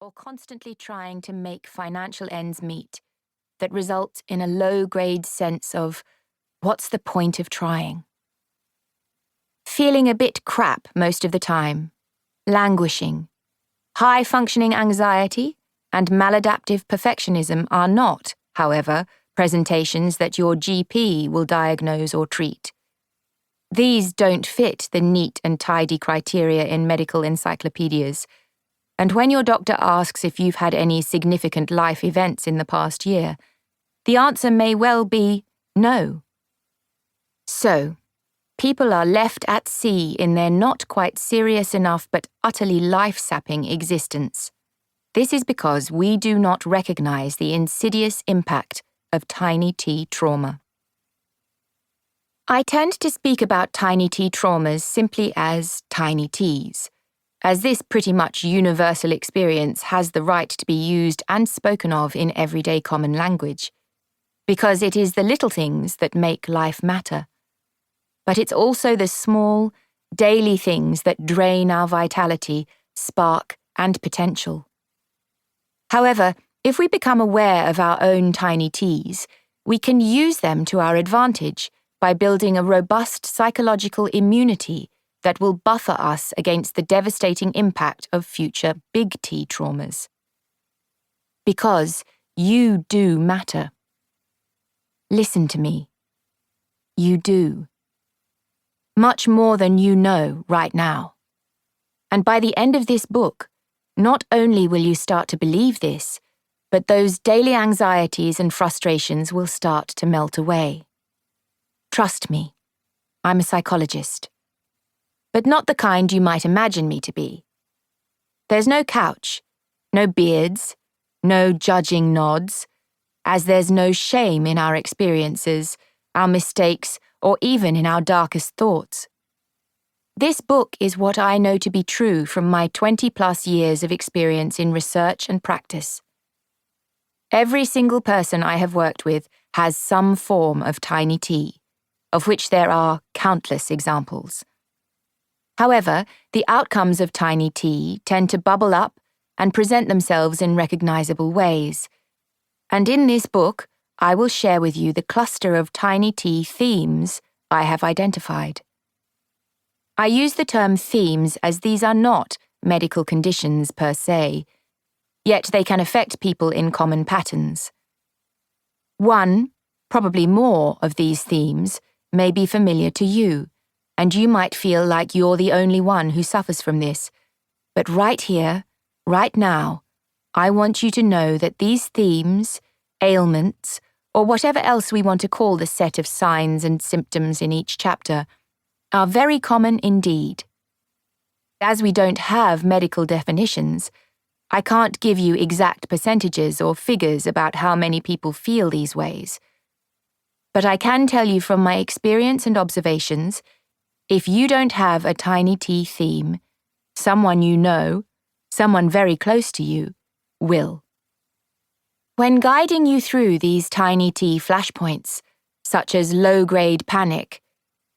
or constantly trying to make financial ends meet that result in a low-grade sense of, what's the point of trying? Feeling a bit crap most of the time, languishing, high-functioning anxiety, and maladaptive perfectionism are not, however, presentations that your GP will diagnose or treat. These don't fit the neat and tidy criteria in medical encyclopedias, and when your doctor asks if you've had any significant life events in the past year, the answer may well be no. So, people are left at sea in their not quite serious enough but utterly life-sapping existence. This is because we do not recognize the insidious impact of tiny t trauma. I tend to speak about tiny t traumas simply as tiny t's, as this pretty much universal experience has the right to be used and spoken of in everyday common language, because it is the little things that make life matter. But it's also the small, daily things that drain our vitality, spark, and potential. However, if we become aware of our own tiny t's, we can use them to our advantage by building a robust psychological immunity that will buffer us against the devastating impact of future big T traumas. Because you do matter. Listen to me. You do. Much more than you know right now. And by the end of this book, not only will you start to believe this, but those daily anxieties and frustrations will start to melt away. Trust me, I'm a psychologist. But not the kind you might imagine me to be. There's no couch, no beards, no judging nods, as there's no shame in our experiences, our mistakes, or even in our darkest thoughts. This book is what I know to be true from my 20-plus years of experience in research and practice. Every single person I have worked with has some form of tiny t, of which there are countless examples. However, the outcomes of tiny t tend to bubble up and present themselves in recognizable ways. And in this book, I will share with you the cluster of tiny t themes I have identified. I use the term themes as these are not medical conditions per se, yet they can affect people in common patterns. One, probably more, of these themes may be familiar to you, and you might feel like you're the only one who suffers from this. But right here, right now, I want you to know that these themes, ailments, or whatever else we want to call the set of signs and symptoms in each chapter, are very common indeed. As we don't have medical definitions, I can't give you exact percentages or figures about how many people feel these ways. But I can tell you from my experience and observations, if you don't have a tiny t theme, someone you know, someone very close to you, will. When guiding you through these tiny t flashpoints, such as low-grade panic,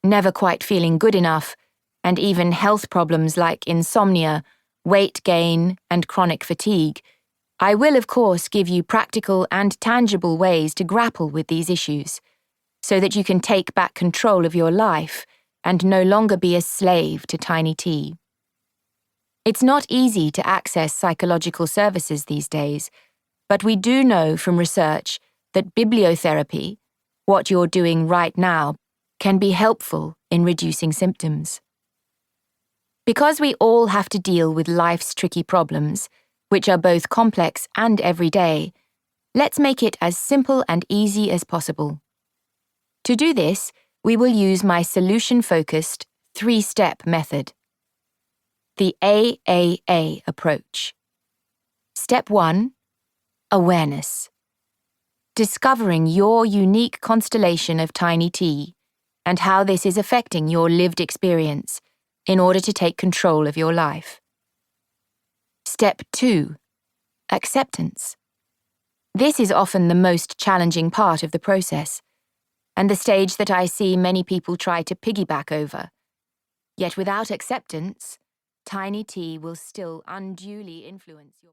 never quite feeling good enough, and even health problems like insomnia, weight gain, and chronic fatigue, I will of course give you practical and tangible ways to grapple with these issues, so that you can take back control of your life and no longer be a slave to tiny t. It's not easy to access psychological services these days, but we do know from research that bibliotherapy, what you're doing right now, can be helpful in reducing symptoms. Because we all have to deal with life's tricky problems, which are both complex and everyday, let's make it as simple and easy as possible. To do this, we will use my solution-focused 3-step method. The AAA approach. Step 1. Awareness. Discovering your unique constellation of tiny t and how this is affecting your lived experience in order to take control of your life. Step 2. Acceptance. This is often the most challenging part of the process, and the stage that I see many people try to piggyback over. Yet without acceptance, tiny t will still unduly influence your